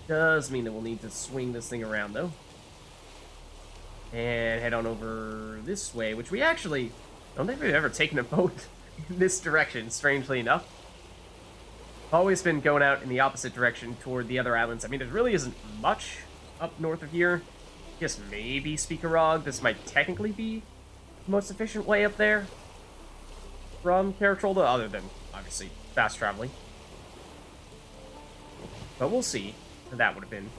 Does mean that we'll need to swing this thing around, though. And head on over this way, which we actually don't think we've ever taken a boat in this direction, strangely enough. Always been going out in the opposite direction toward the other islands. I mean, there really isn't much up north of here. I guess maybe Speakerog. This might technically be the most efficient way up there from Caratrolda, other than, obviously, fast traveling. But we'll see. That would have been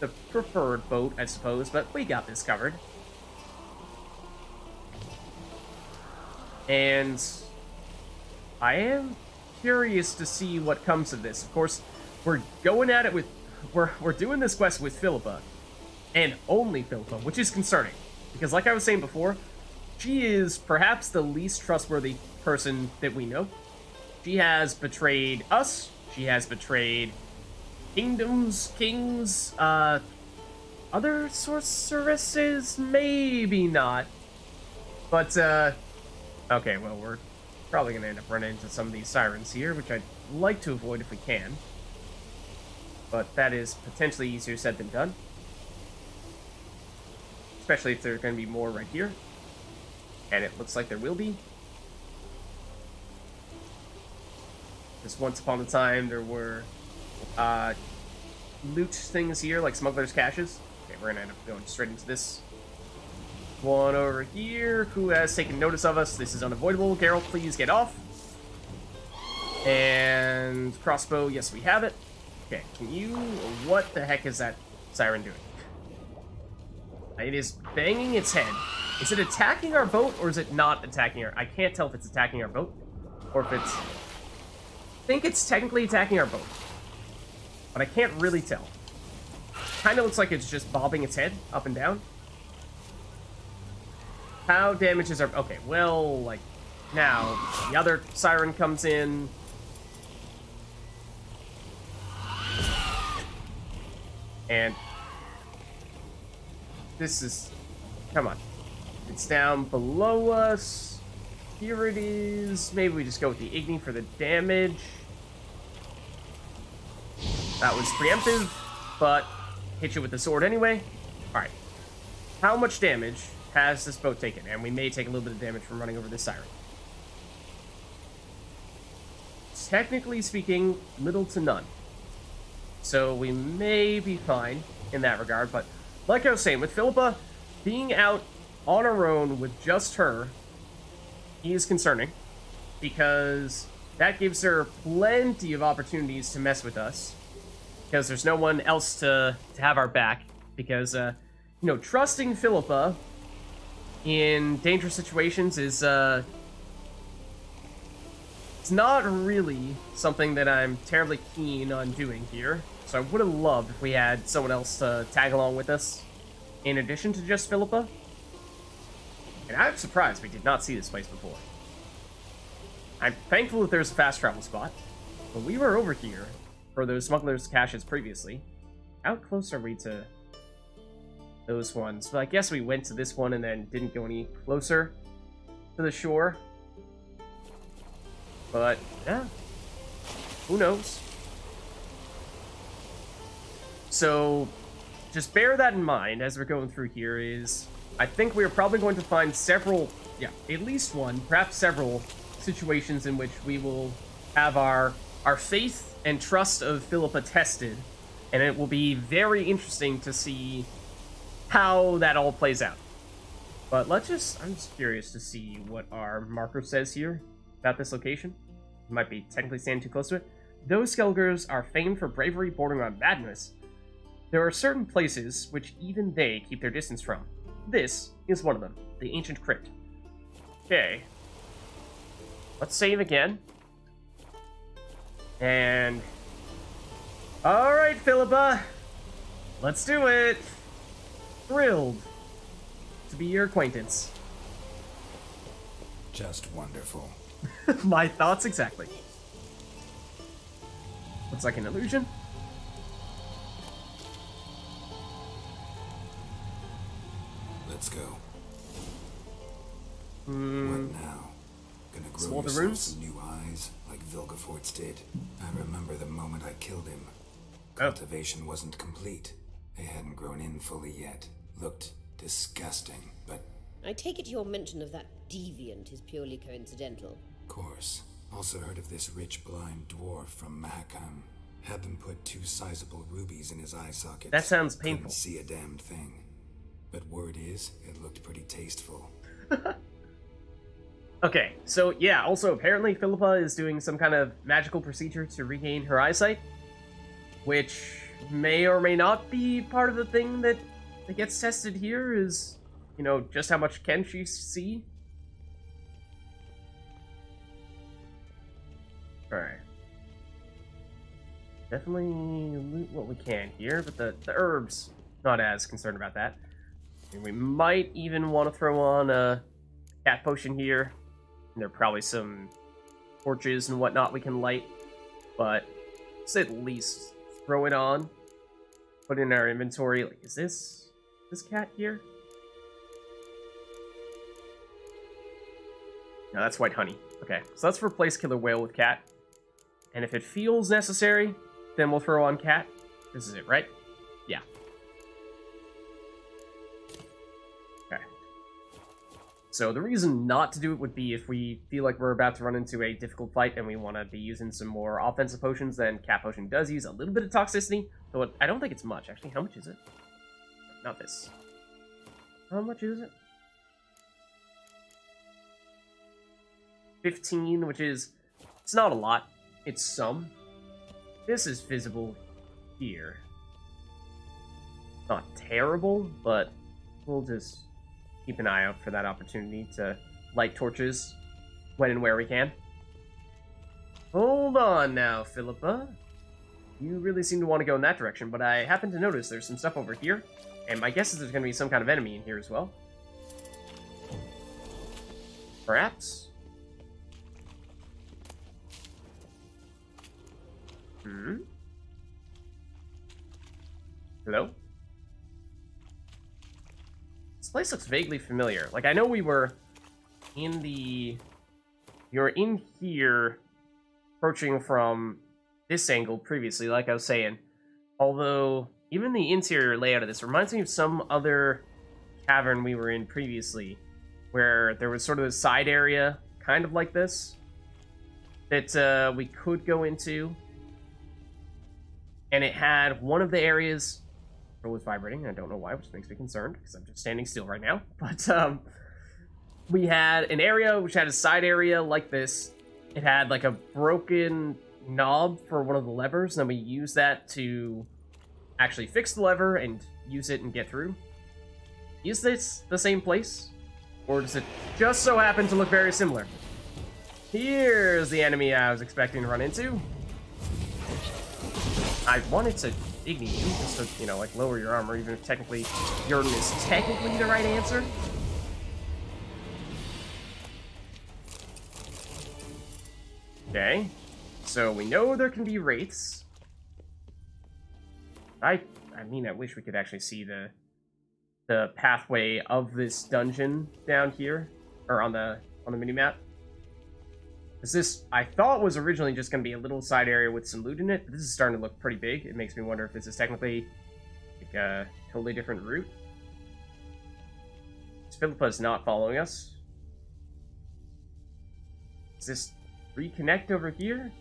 the preferred boat, I suppose, but we got this covered. And I am curious to see what comes of this. Of course, we're going at it with... We're doing this quest with Philippa, and only Philippa, which is concerning. Because like I was saying before, she is perhaps the least trustworthy person that we know. She has betrayed us. She has betrayed kingdoms, kings, other sorceresses? Maybe not. But, okay, well, we're probably going to end up running into some of these sirens here, which I'd like to avoid if we can. But that is potentially easier said than done. Especially if there's going to be more right here. And it looks like there will be. Just once upon a time, there were loot things here, like smuggler's caches. Okay, we're going to end up going straight into this one over here. Who has taken notice of us? This is unavoidable. Geralt, please get off. And crossbow, yes, we have it. Okay, can you... What the heck is that siren doing? It is banging its head. Is it attacking our boat, or is it not attacking our... I can't tell if it's attacking our boat, or if it's... I think it's technically attacking our boat, but I can't really tell. Kind of looks like it's just bobbing its head up and down. How damages our... Okay, well, like, now, the other siren comes in. And this is... Come on. It's down below us. Here it is. Maybe we just go with the Igni for the damage. That was preemptive, but hit you with the sword anyway. Alright. How much damage has this boat taken? And we may take a little bit of damage from running over this siren. Technically speaking, little to none. So we may be fine in that regard, but like I was saying, with Philippa being out on her own with just her is concerning, because that gives her plenty of opportunities to mess with us, because there's no one else to have our back, because, you know, trusting Philippa in dangerous situations is, it's not really something that I'm terribly keen on doing here. So I would have loved if we had someone else to tag along with us, in addition to just Philippa. And I'm surprised we did not see this place before. I'm thankful that there's a fast travel spot, but we were over here for those smugglers' caches previously. How close are we to those ones? Well, I guess we went to this one and then didn't go any closer to the shore. But, yeah, who knows? So, just bear that in mind as we're going through here is, I think we're probably going to find several, yeah, at least one, perhaps several situations in which we will have our faith and trust of Philippa tested, and it will be very interesting to see how that all plays out. But I'm just curious to see what our marker says here about this location. We might be technically standing too close to it. Those Skelgers are famed for bravery bordering on madness. There are certain places which even they keep their distance from. This is one of them, the ancient crypt. Okay. Let's save again. And... Alright, Philippa! Let's do it! Thrilled to be your acquaintance. Just wonderful. My thoughts exactly. Looks like an illusion. Let's go. What now? Gonna grow Explore the yourself rooms? some new eyes, like Vilgefortz did. I remember the moment I killed him. cultivation wasn't complete. They hadn't grown in fully yet. Looked disgusting, but... I take it your mention of that deviant is purely coincidental. Of course. Also heard of this rich blind dwarf from Mahakam. Had them put 2 sizable rubies in his eye sockets. That sounds painful. Couldn't see a damned thing. But word is, it looked pretty tasteful. Okay, so yeah, also apparently Philippa is doing some kind of magical procedure to regain her eyesight, which may or may not be part of the thing that gets tested here is, you know, just how much can she see? Alright. Definitely loot what we can here, but the herbs, not as concerned about that. And we might even want to throw on a cat potion here. And there are probably some torches and whatnot we can light, but let's at least throw it on. Put it in our inventory. Like, is this cat here? No, that's white honey. Okay, so let's replace killer whale with cat. And if it feels necessary, then we'll throw on cat. This is it, right? Yeah. Okay. So the reason not to do it would be if we feel like we're about to run into a difficult fight and we want to be using some more offensive potions, then cat potion does use a little bit of toxicity. So I don't think it's much. Actually, how much is it? Not this. How much is it? 15, which is... It's not a lot. It's some. This is visible here. Not terrible, but we'll just keep an eye out for that opportunity to light torches when and where we can. Hold on now, Philippa. You really seem to want to go in that direction, but I happen to notice there's some stuff over here, and my guess is there's going to be some kind of enemy in here as well. Perhaps? Hello? This place looks vaguely familiar. Like, I know we were in the... You're in here, approaching from this angle previously, like I was saying. Although, even the interior layout of this reminds me of some other cavern we were in previously, where there was sort of a side area, kind of like this, that we could go into. And it had one of the areas... It was vibrating, I don't know why, which makes me concerned, because I'm just standing still right now. But, we had an area which had a side area like this. It had, like, a broken knob for one of the levers, and then we used that to actually fix the lever and use it and get through. Is this the same place? Or does it just so happen to look very similar? Here's the enemy I was expecting to run into. I wanted to ignite you, just to, you know, like, lower your armor, even if technically Jordan is technically the right answer. Okay. So we know there can be wraiths. I mean, I wish we could actually see the pathway of this dungeon down here, or on the minimap. Because this, I thought, was originally just going to be a little side area with some loot in it, but this is starting to look pretty big. It makes me wonder if this is technically like a totally different route. Philippa's not following us. Does this reconnect over here?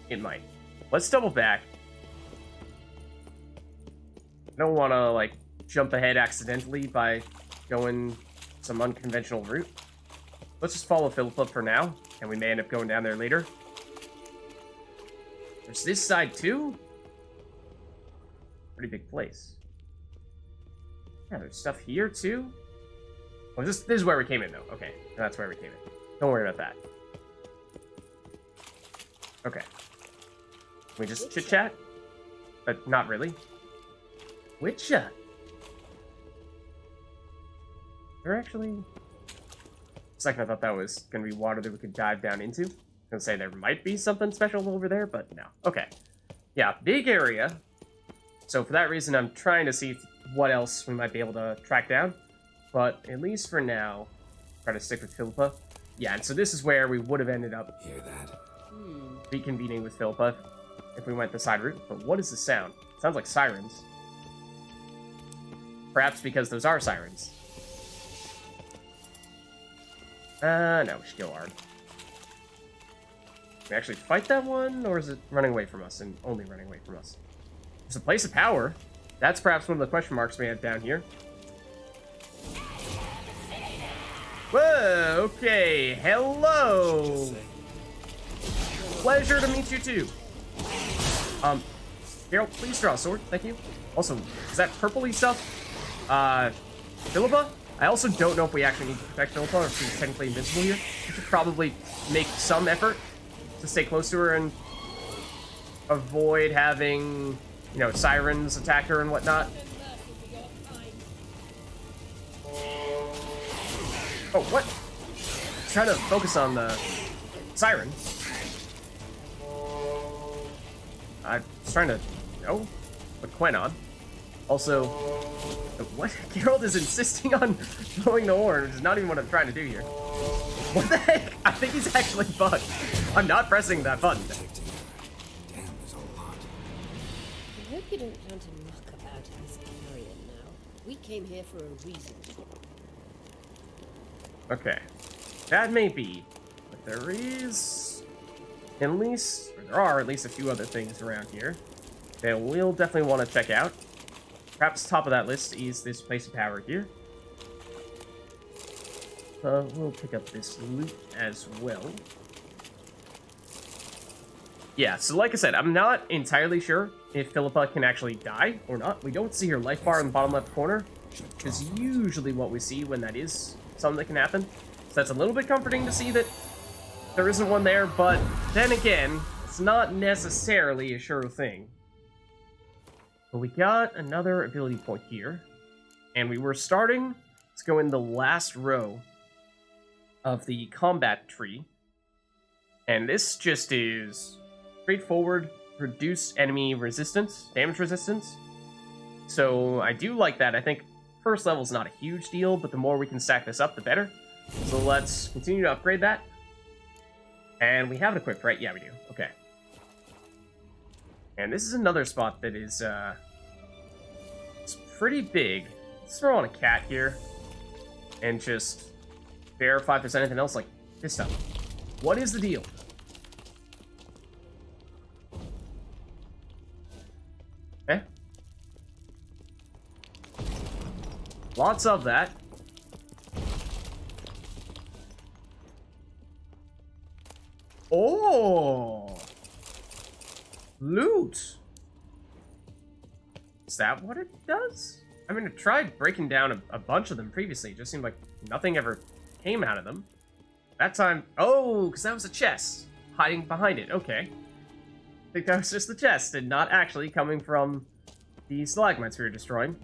It might. Let's double back. I don't want to, like, jump ahead accidentally by going some unconventional route. Let's just follow Philippa for now, and we may end up going down there later. There's this side, too? Pretty big place. Yeah, there's stuff here, too. Oh, this is where we came in, though. Okay, that's where we came in. Don't worry about that. Okay. Can we just chit-chat? But not really. Witcha? They're actually... Second, I thought that was going to be water that we could dive down into. I was going to say there might be something special over there, but no. Okay. Yeah, big area. So for that reason, I'm trying to see what else we might be able to track down. But at least for now, try to stick with Philippa. Yeah, and so this is where we would have ended up Hear that? reconvening with Philippa. if we went the side route. But what is the sound? It sounds like sirens. Perhaps because those are sirens. No, we should go hard. Can we actually fight that one, or is it running away from us and only running away from us? There's a place of power. That's perhaps one of the question marks we have down here. Whoa, okay, hello! Pleasure to meet you too. Geralt, please draw a sword, thank you. Also, is that purpley stuff? Philippa? I also don't know if we actually need to protect Philippa or if she's technically invincible here. We should probably make some effort to stay close to her and avoid having, you know, sirens attack her and whatnot. Oh, what? Just trying to focus on the siren. I was trying to, put Quen on. Also, what? Geralt is insisting on blowing the horn, which is not even what I'm trying to do here. What the heck? I think he's actually bugged. I'm not pressing that button. Damn, there's a lot. I hope you don't plan to muck about in this area now. We came here for a reason. Okay. That may be. But there is at least, or there are at least a few other things around here that we'll definitely want to check out. Perhaps top of that list is this place of power here. We'll pick up this loot as well. Yeah, so like I said, I'm not entirely sure if Philippa can actually die or not. We don't see her life bar in the bottom left corner, which is usually what we see when that is something that can happen. So that's a little bit comforting to see that there isn't one there, but then again, it's not necessarily a sure thing. But we got another ability point here, and we were starting to go in the last row of the combat tree, and this just is straightforward, reduce enemy resistance, damage resistance. So I do like that. I think first level is not a huge deal, but the more we can stack this up, the better. So let's continue to upgrade that. And we have it equipped, right? Yeah, we do. Okay. And this is another spot that is, it's pretty big. Let's throw on a cat here and just verify if there's anything else like this stuff. What is the deal? Okay. Lots of that. Oh! Loot! Is that what it does? I mean, I tried breaking down a bunch of them previously. It just seemed like nothing ever came out of them. That time... Oh, because that was a chest hiding behind it. Okay. I think that was just the chest and not actually coming from the stalagmites we were destroying.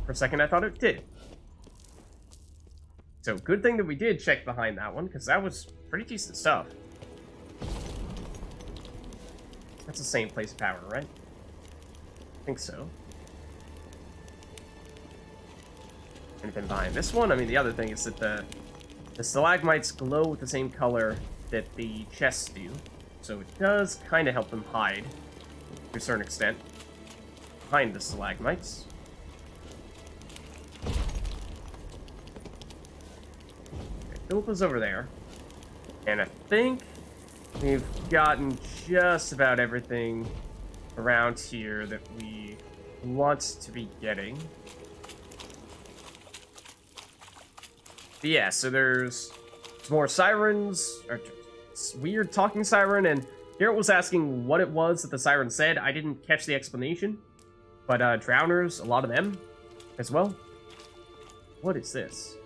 For a second, I thought it did. So, good thing that we did check behind that one, because that was pretty decent stuff. That's the same place of power, right? I think so. Anything behind this one? I mean, the other thing is that the stalagmites glow with the same color that the chests do. So it does kind of help them hide, to a certain extent, behind the stalagmites. Okay, Philippa's over there. And I think we've gotten just about everything around here that we want to be getting. But yeah, so there's more sirens, or weird talking siren, and Geralt was asking what it was that the siren said. I didn't catch the explanation, but drowners, a lot of them as well. What is this?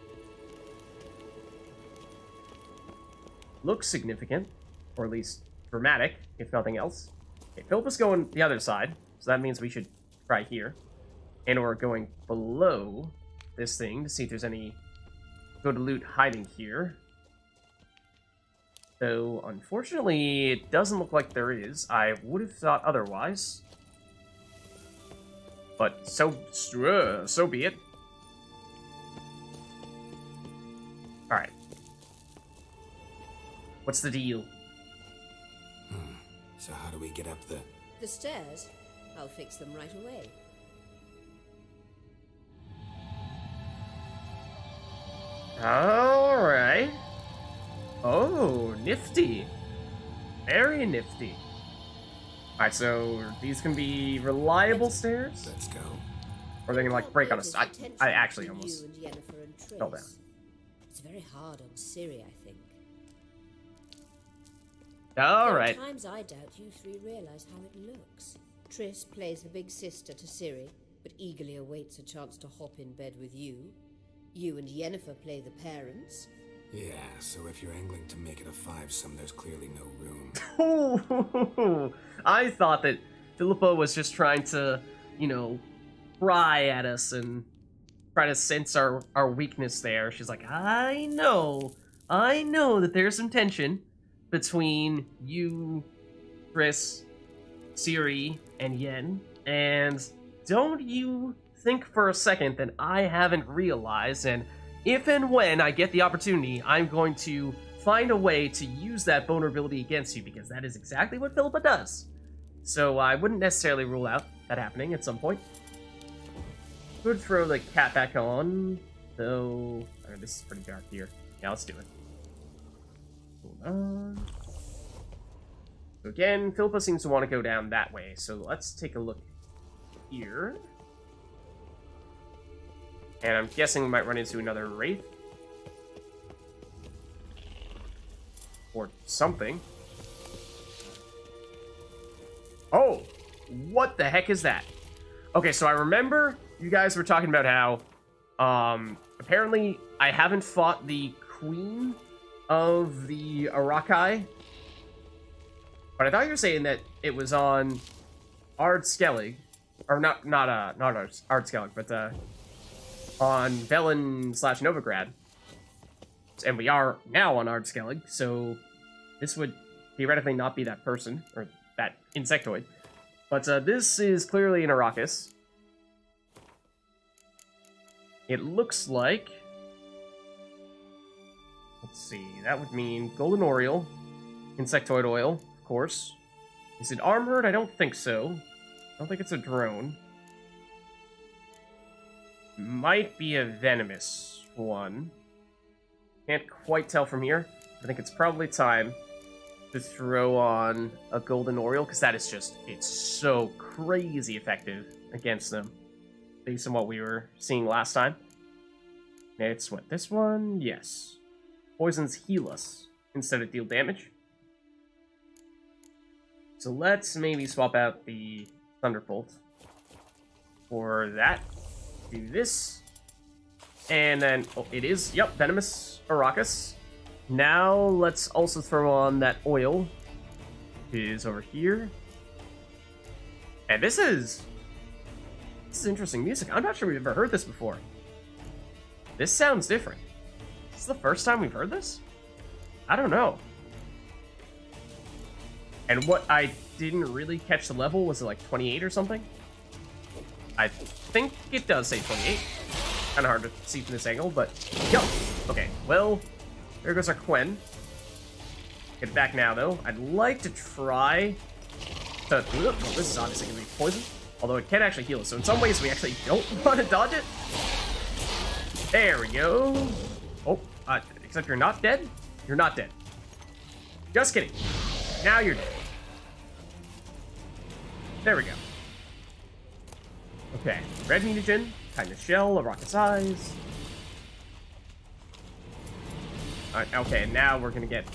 Looks significant, or at least dramatic, if nothing else. Okay, Philippa's going the other side, so that means we should try here. And we're going below this thing to see if there's any good loot hiding here. Though, unfortunately, it doesn't look like there is. I would have thought otherwise. But so be it. Alright. What's the deal? So how do we get up the... The stairs? I'll fix them right away. Alright. Oh, nifty. Very nifty. Alright, so these can be reliable stairs? Let's go. Or they can, like, break on us. I actually almost fell down. It's very hard on Ciri, I think. Alright. There are times I doubt you three realize how it looks. Triss plays the big sister to Ciri, but eagerly awaits a chance to hop in bed with you. You and Yennefer play the parents. Yeah, so if you're angling to make it a five-some, there's clearly no room. I thought that Philippa was just trying to, you know, pry at us and try to sense our weakness there. She's like, I know that there's some tension between you, Triss, Ciri, and Yen, and don't you think for a second that I haven't realized, and if and when I get the opportunity, I'm going to find a way to use that vulnerability against you, because that is exactly what Philippa does. So I wouldn't necessarily rule out that happening at some point. Could throw the cat back on, though. I mean, this is pretty dark here. Yeah, let's do it. Hold on. So again, Philippa seems to want to go down that way, so let's take a look here. And I'm guessing we might run into another Wraith. Or something. Oh! What the heck is that? Okay, so I remember you guys were talking about how, apparently I haven't fought the Queen of the Arakai. But I thought you were saying that it was on Ard Skellig. Or not Ard Skellig, but, on Velen / Novigrad. And we are now on Ard Skellig, so this would theoretically not be that person, or that insectoid. But this is clearly an Arrakis. It looks like... Let's see, that would mean Golden Oriole, Insectoid Oil, of course. Is it armored? I don't think so. I don't think it's a drone. Might be a venomous one. Can't quite tell from here. I think it's probably time to throw on a Golden Oriole, because that is just, it's so crazy effective against them, based on what we were seeing last time. It's what, this one? Yes. Poisons heal us instead of deal damage. So let's maybe swap out the Thunderbolt for that. Do this. And then, oh, it is, yep, Venomous Arrakis. Now, let's also throw on that oil. It is over here. And this is interesting music. I'm not sure we've ever heard this before. This sounds different. Is this the first time we've heard this? I don't know. And what I didn't really catch the level, was it like 28 or something? I think it does say 28. Kind of hard to see from this angle, but... Yo! Okay, well, there goes our Quen. Get it back now, though. I'd like to try to... Well, this is obviously going to be poison, although it can actually heal us, so in some ways we actually don't want to dodge it. There we go. Oh, except you're not dead? You're not dead. Just kidding. Now you're dead. There we go. Okay, red mutagen, kind of shell, a rocket's eyes. Okay, now we're gonna get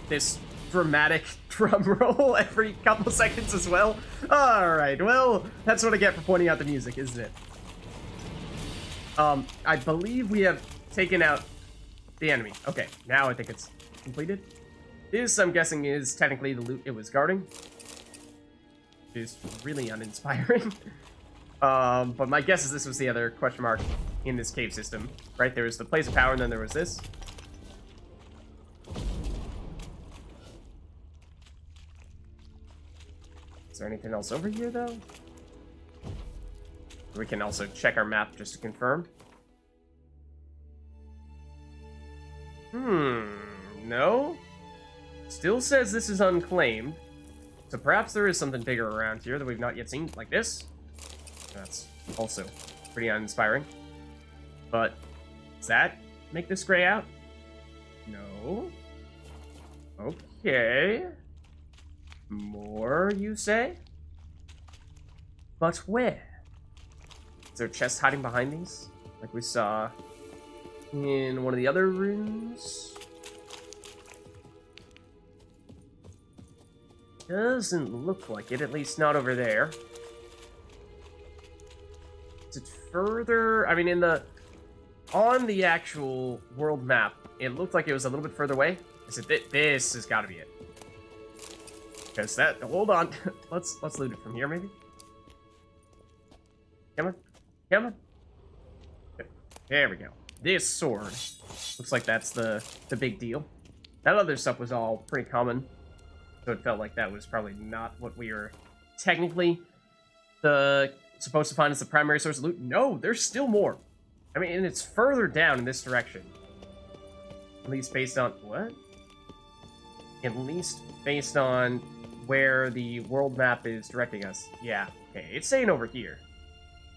this dramatic drum roll every couple seconds as well. Alright, well, that's what I get for pointing out the music, isn't it? I believe we have taken out the enemy. Okay, now I think it's completed. This, I'm guessing, is technically the loot it was guarding. Which is really uninspiring. But my guess is this was the other question mark in this cave system, right? There was the place of power, and then there was this. Is there anything else over here, though? We can also check our map just to confirm. No? Still says this is unclaimed. So perhaps there is something bigger around here that we've not yet seen, like this. That's also pretty uninspiring. But does that make this gray out? No. Okay. More, you say? But where? Is there a chest hiding behind these? Like we saw in one of the other rooms? Doesn't look like it, at least not over there. Is it further? I mean, on the actual world map, it looked like it was a little bit further away. Is it this has got to be it. Because that, hold on. let's loot it from here, maybe. Come on. Come on. There we go. This sword. Looks like that's the big deal. That other stuff was all pretty common. So it felt like that was probably not what we were technically supposed to find as the primary source of loot. No, there's still more. I mean, and it's further down in this direction. At least based on... What? At least based on where the world map is directing us. Yeah, okay. It's saying over here.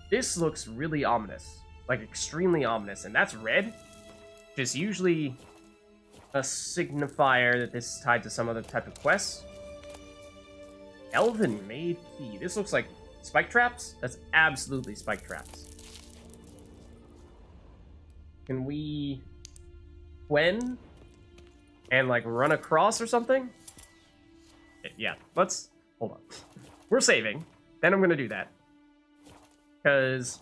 This looks really ominous. Like, extremely ominous. And that's red, which is usually a signifier that this is tied to some other type of quest. Elven-made key. This looks like spike traps? That's absolutely spike traps. Can we... Gwen? And, like, run across or something? Yeah, let's... Hold on. We're saving. Then I'm gonna do that. Because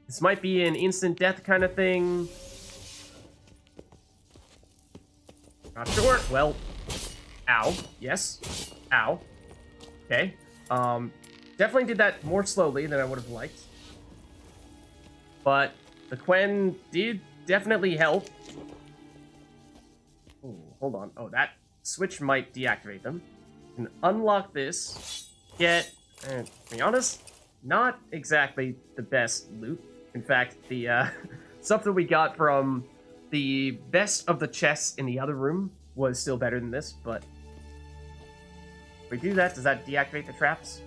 this might be an instant death kind of thing. Not sure. Well, ow. Yes. Ow. Okay. Definitely did that more slowly than I would have liked. But the Quen did definitely help. Ooh, hold on. Oh, that switch might deactivate them. And unlock this. Get, to be honest, not exactly the best loot. In fact, the stuff that we got from the best of the chests in the other room was still better than this, but if we do that, does that deactivate the traps?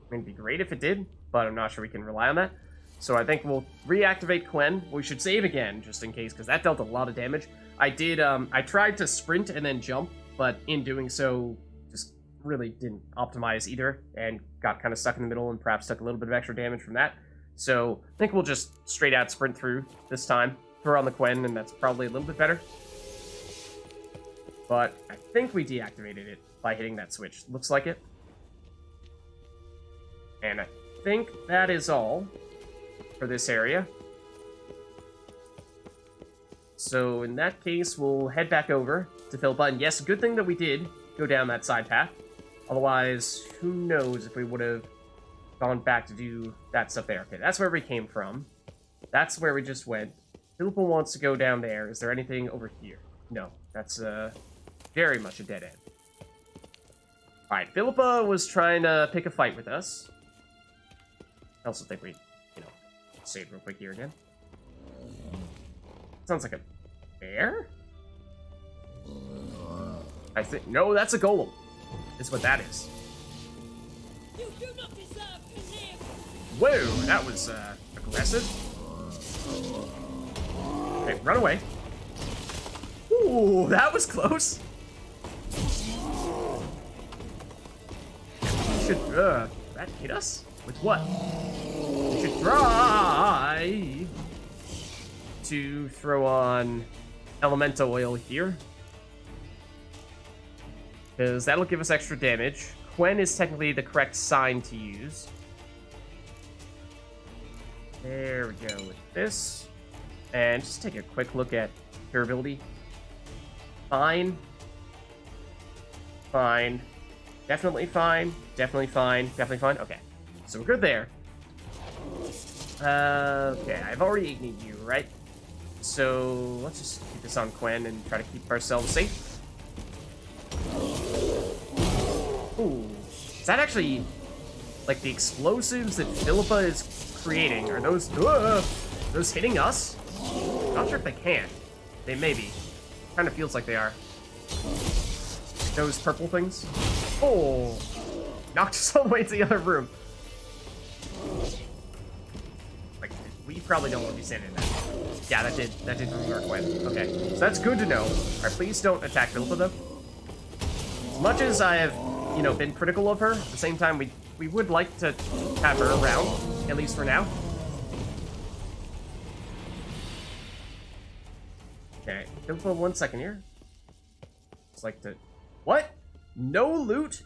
I mean, it'd be great if it did, but I'm not sure we can rely on that. So I think we'll reactivate Quen. We should save again, just in case, because that dealt a lot of damage. I did, I tried to sprint and then jump, but in doing so, just really didn't optimize either, and got kind of stuck in the middle and perhaps took a little bit of extra damage from that. So I think we'll just straight out sprint through this time, throw on the Quen, and that's probably a little bit better. But I think we deactivated it by hitting that switch. Looks like it. And I think that is all for this area. So in that case, we'll head back over to Philippa. And yes, good thing that we did go down that side path. Otherwise, who knows if we would have gone back to do that stuff there. Okay, that's where we came from. That's where we just went. Philippa wants to go down there. Is there anything over here? No, that's very much a dead end. Alright, Philippa was trying to pick a fight with us. I also think we, save real quick here again. Sounds like a bear? I think, no, that's a golem. Is what that is. You do not deserve to live. Whoa, that was aggressive. Okay, run away. Ooh, that was close. We should, that hit us? With what? We should try to throw on elemental oil here. Because that'll give us extra damage. Quen is technically the correct sign to use. There we go with this. And just take a quick look at durability. Fine. Fine. Definitely fine. Definitely fine. Definitely fine. Okay. So we're good there. Okay, I've already ignited you, right? So let's just keep this on Quen and try to keep ourselves safe. Ooh. Is that actually, like, the explosives that Philippa is creating? Are those hitting us? Not sure if they can. They may be. Kind of feels like they are. those purple things. Oh, knocked us all the way to the other room. Like, we probably don't want to be standing in that. Yeah, that did work well. Okay, so that's good to know. All right, please don't attack Philippa, though. As much as I have, you know, been critical of her, at the same time, we would like to have her around, at least for now. Okay, Philippa, 1 second here. Just like to... What? No loot?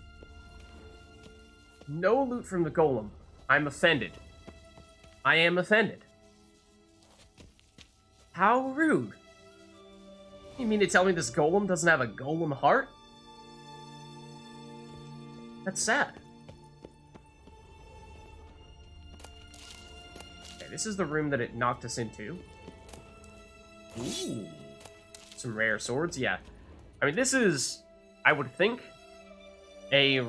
No loot from the golem. I'm offended. I am offended. How rude. You mean to tell me this golem doesn't have a golem heart? That's sad. Okay, this is the room that it knocked us into. Ooh. Some rare swords, yeah. I mean, this is, I would think, a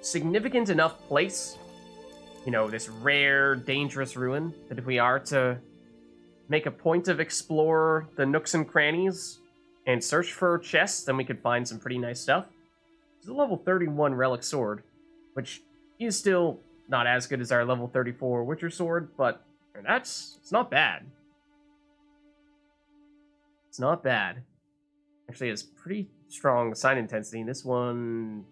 significant enough place, you know, this rare, dangerous ruin, that if we are to make a point of explore the nooks and crannies and search for chests, then we could find some pretty nice stuff. It's a level 31 relic sword, which is still not as good as our level 34 Witcher sword, but it's not bad. It's not bad. Actually, it's pretty strong sign intensity. This one,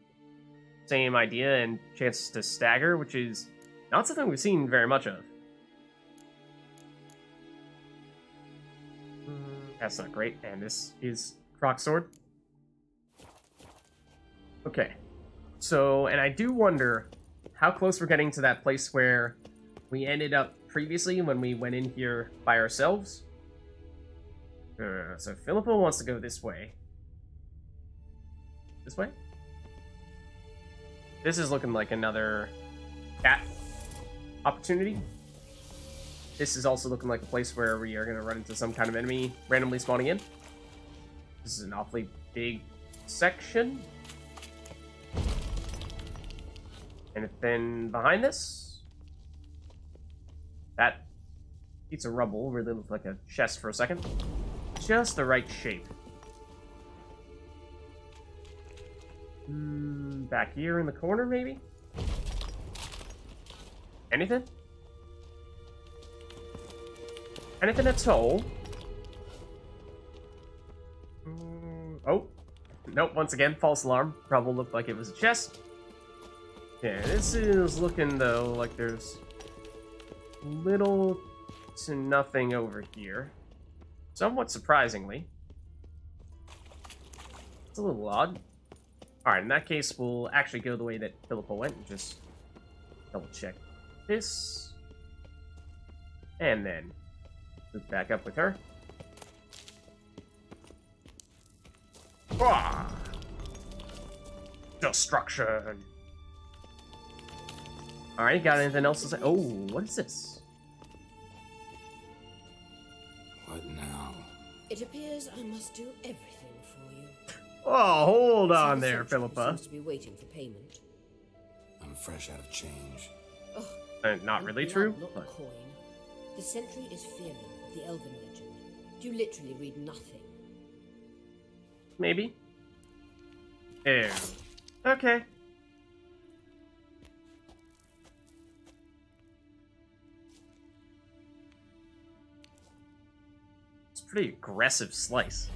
same idea and chance to stagger, which is not something we've seen very much of. That's not great. And this is Croc Sword. Okay. So, and I do wonder how close we're getting to that place where we ended up previously when we went in here by ourselves. So Philippa wants to go this way. This way? This is looking like another cat opportunity. This is also looking like a place where we are going to run into some kind of enemy randomly spawning in. This is an awfully big section. And then behind this, that piece of rubble really looked like a chest for a second. Just the right shape. Back here in the corner, maybe? Anything? Anything at all? Oh. Nope, once again, false alarm. Probably looked like it was a chest. Yeah, this is looking, though, like there's little to nothing over here. Somewhat surprisingly. It's a little odd. Alright, in that case, we'll actually go the way that Philippa went and just double check this. And then loop back up with her. Ah! Destruction! Alright, got anything else to say? Oh, what is this? What now? It appears I must do everything for you. Oh, hold on So the there, sentry Philippa. seems to be waiting for payment. I'm fresh out of change. Oh, Not really blood, true, not but coin. The sentry is fearing of the Elven legend. You literally read nothing. maybe. Ew. Okay. It's a pretty aggressive slice.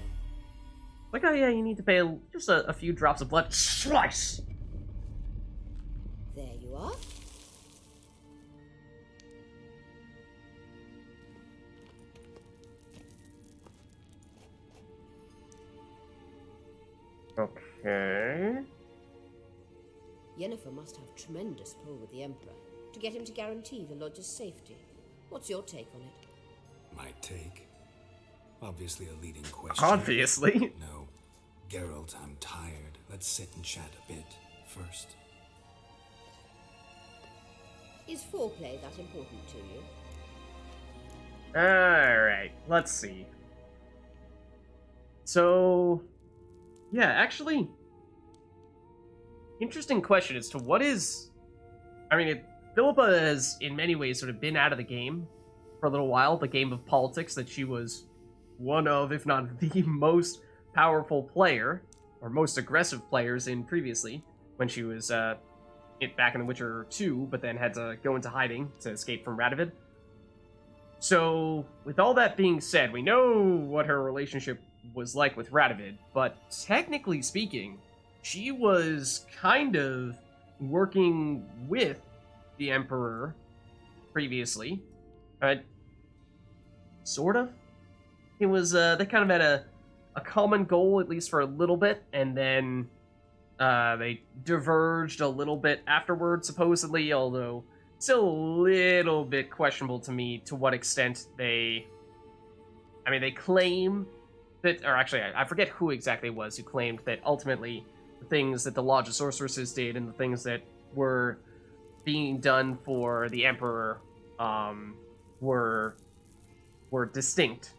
Like, oh yeah, you need to pay just a few drops of blood. Slice! There you are. Okay. Yennefer must have tremendous pull with the Emperor to get him to guarantee the lodge's safety. What's your take on it? My take? Obviously a leading question. Obviously. No. Geralt, I'm tired. Let's sit and chat a bit first. Is foreplay that important to you? Alright, let's see. So, yeah, actually, interesting question as to what is... I mean, Philippa has, in many ways, sort of been out of the game for a little while, the game of politics that she was one of, if not the most powerful player, or most aggressive players in previously, when she was back in The Witcher 2, but then had to go into hiding to escape from Radovid. So, with all that being said, we know what her relationship was like with Radovid, but technically speaking, she was kind of working with the Emperor previously. Sort of. It was, they kind of had a common goal, at least for a little bit, and then they diverged a little bit afterwards, supposedly, although still a little bit questionable to me to what extent they... I mean, they claim that... Or actually, I forget who exactly it was who claimed that ultimately the things that the Lodge of Sorceresses did and the things that were being done for the Emperor were distinct.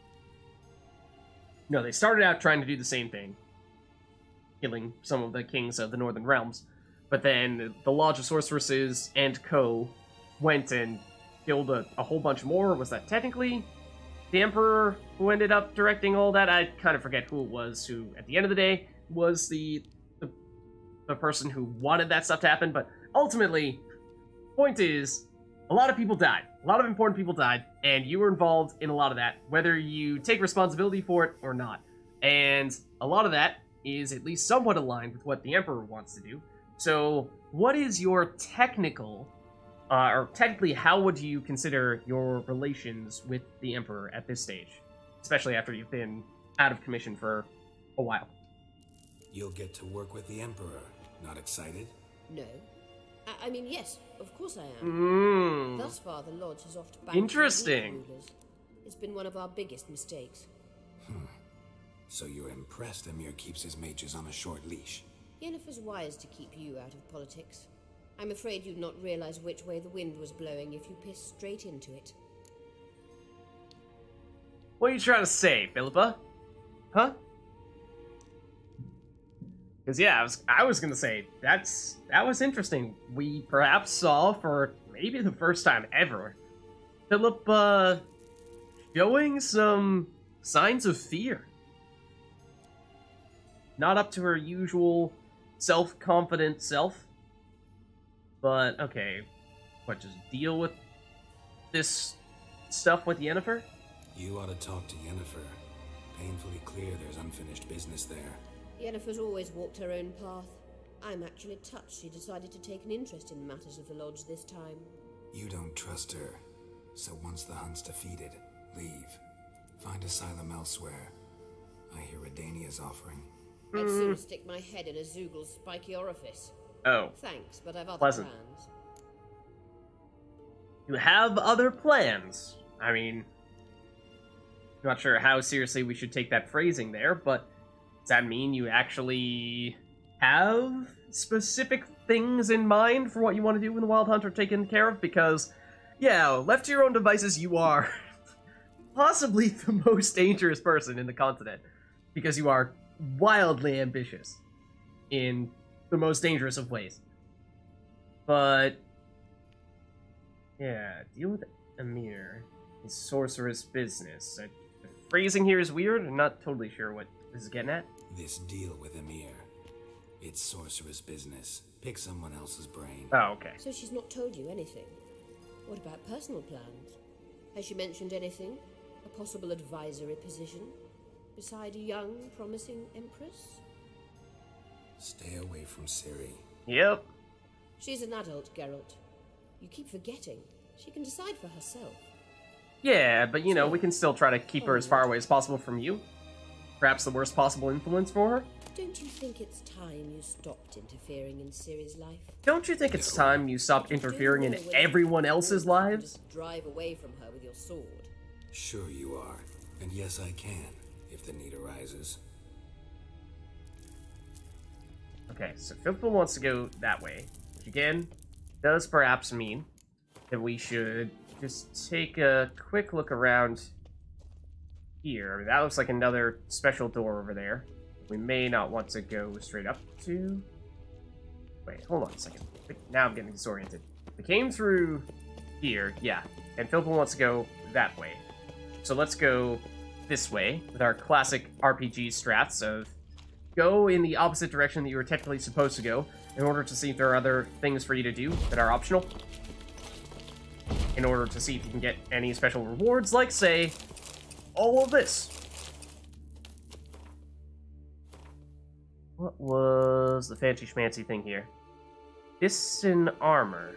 No, they started out trying to do the same thing, killing some of the kings of the Northern Realms, but then the Lodge of Sorceresses and co. went and killed a whole bunch more. Was that technically the Emperor who ended up directing all that? I kind of forget who it was who, at the end of the day, was the person who wanted that stuff to happen, but ultimately, point is, a lot of people died. A lot of important people died, and you were involved in a lot of that, whether you take responsibility for it or not. And a lot of that is at least somewhat aligned with what the Emperor wants to do. So, what is your technical, or technically, how would you consider your relations with the Emperor at this stage? Especially after you've been out of commission for a while. You'll get to work with the Emperor. Not excited? No. I mean, yes, of course I am. Thus far, the Lodge has offered back interesting. Rulers. It's been one of our biggest mistakes. So you're impressed Emir keeps his mages on a short leash? Yennefer's wise to keep you out of politics. I'm afraid you'd not realize which way the wind was blowing if you pissed straight into it. What are you trying to say, Philippa? Huh? Because, yeah, I was going to say, that was interesting. We perhaps saw, for maybe the first time ever, Philippa showing some signs of fear. Not up to her usual self-confident self. But, okay, what, just deal with this stuff with Yennefer? You ought to talk to Yennefer. Painfully clear there's unfinished business there. Yennefer's always walked her own path. I'm actually touched she decided to take an interest in the matters of the Lodge this time. You don't trust her, so once the hunt's defeated, leave. Find asylum elsewhere. I hear Redania's offering. I'd sooner stick my head in a Zoogl's spiky orifice. Oh. Thanks, but I've other Pleasant. plans. You have other plans? I mean, not sure how seriously we should take that phrasing there, but does that mean you actually have specific things in mind for what you want to do when the Wild Hunt are taken care of? Because, yeah, left to your own devices, you are possibly the most dangerous person in the continent. Because you are wildly ambitious in the most dangerous of ways. But, yeah, deal with Emir. His sorceress business. The phrasing here is weird. I'm not totally sure what this is getting at. This deal with Emir. It's sorceress business. Pick someone else's brain. Oh, okay. So she's not told you anything? What about personal plans? Has she mentioned anything? A possible advisory position? Beside a young, promising empress? Stay away from Ciri. Yep. She's an adult, Geralt. You keep forgetting. She can decide for herself. Yeah, but you know, we can still try to keep her as far away as possible from you. Perhaps the worst possible influence for her? Don't you think it's time you stopped interfering in Ciri's life? Don't you think it's time you stopped interfering in everyone else's lives? Just drive away from her with your sword. Sure you are. And yes, I can, if the need arises. Okay, so Philippa wants to go that way, which again does perhaps mean that we should just take a quick look around here. I mean, that looks like another special door over there. We may not want to go straight up to... Wait, hold on a second. Now I'm getting disoriented. We came through here, yeah, and Philippa wants to go that way. So let's go this way with our classic RPG strats of go in the opposite direction that you were technically supposed to go in order to see if there are other things for you to do that are optional. In order to see if you can get any special rewards, like, say, all of this. What was the fancy schmancy thing here? Piston armor.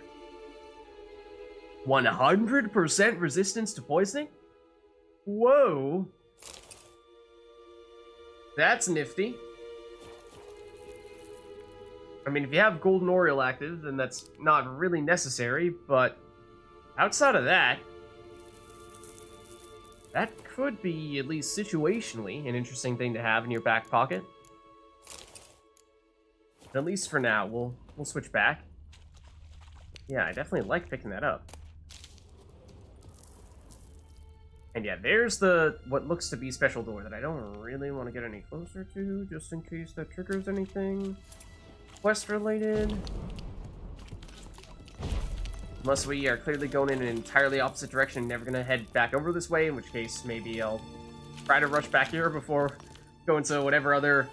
100% resistance to poisoning? Whoa. That's nifty. I mean, if you have Golden Oriole active, then that's not really necessary, but outside of that, that could be, at least situationally, an interesting thing to have in your back pocket. At least for now, we'll switch back. Yeah, I definitely like picking that up. And yeah, there's the what looks to be special door that I don't really want to get any closer to, just in case that triggers anything quest related. Unless we are clearly going in an entirely opposite direction, never gonna head back over this way, in which case maybe I'll try to rush back here before going to whatever other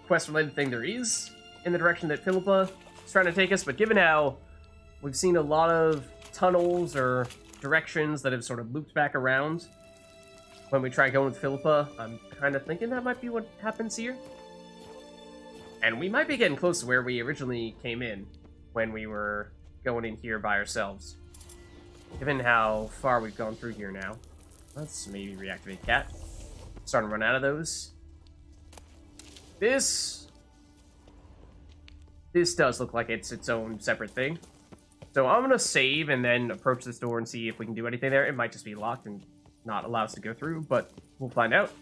quest related thing there is in the direction that Philippa is trying to take us. But given how we've seen a lot of tunnels or directions that have sort of looped back around when we try going with Philippa, I'm kind of thinking that might be what happens here. And we might be getting close to where we originally came in when we were going in here by ourselves. Given how far we've gone through here now. Let's maybe reactivate Cat. Starting to run out of those. This does look like it's its own separate thing. So I'm gonna save and then approach this door and see if we can do anything there. It might just be locked and not allow us to go through, but we'll find out.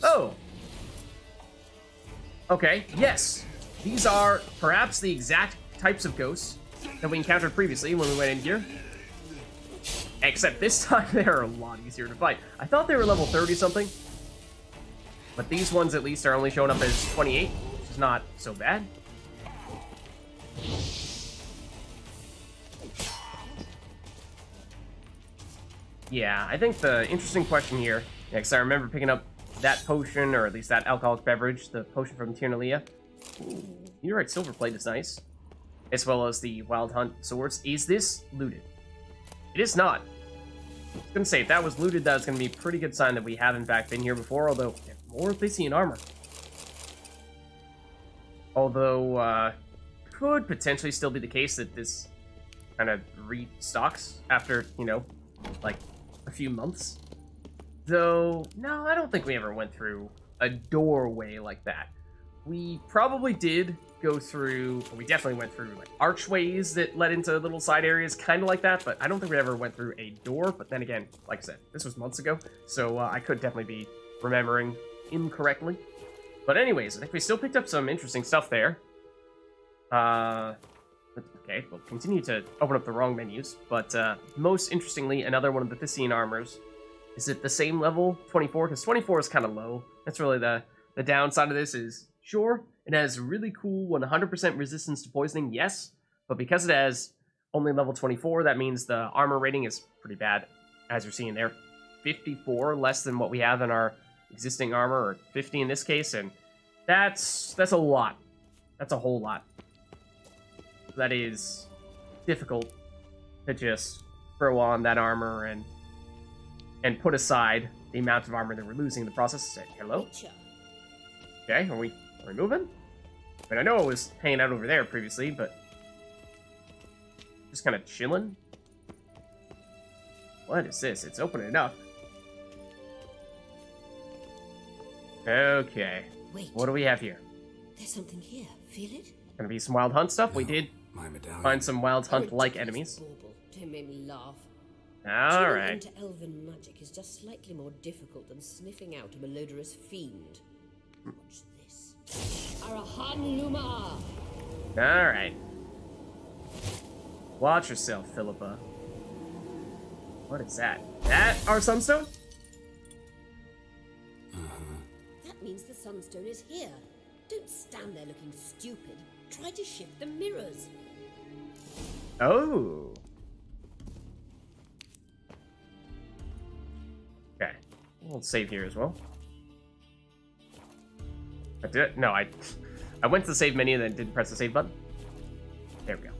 Oh! Okay, yes. These are perhaps the exact types of ghosts that we encountered previously when we went in here. Except this time they're a lot easier to fight. I thought they were level 30-something. But these ones at least are only showing up as 28, which is not so bad. Yeah, I think the interesting question here, because I remember picking up that potion, or at least that alcoholic beverage, the potion from Tiernalia. You're right, silver plate is nice. As well as the Wild Hunt swords. Is this looted? It is not. I was gonna say, if that was looted, that's gonna be a pretty good sign that we have in fact been here before, although more Thessian armor. Although, could potentially still be the case that this kind of restocks after, you know, like a few months. Though, no, I don't think we ever went through a doorway like that. We probably did go through, or we definitely went through like archways that led into little side areas, kind of like that, but I don't think we ever went through a door. But then again, like I said, this was months ago, so I could definitely be remembering incorrectly. But anyways, I think we still picked up some interesting stuff there. Okay, we'll continue to open up the wrong menus, but most interestingly, another one of the Thessian armors. Is it the same level, 24? Because 24 is kind of low. That's really the downside of this is, sure, it has really cool 100% resistance to poisoning, yes, but because it has only level 24, that means the armor rating is pretty bad, as you're seeing there. 54, less than what we have in our existing armor, or 50 in this case, and that's a lot. That's a whole lot. That is difficult to just throw on that armor and put aside the amount of armor that we're losing in the process. Say hello. Okay, are we moving? I mean, I know I was hanging out over there previously, but just kind of chilling. What is this? It's opening up. Okay. Wait. What do we have here? There's something here. Feel it? Gonna be some Wild Hunt stuff. No, We did my medallion. find some Wild Hunt-like enemies. Don't make me laugh. All Tuning right. into elven magic is just slightly more difficult than sniffing out a malodorous fiend. Watch this. Arahan Luma! All right. Watch yourself, Philippa. What is that? That our sunstone? That means the sunstone is here. Don't stand there looking stupid. Try to shift the mirrors. Oh. We'll save here as well. I did it? No, I went to the save menu and then didn't press the save button. There we go.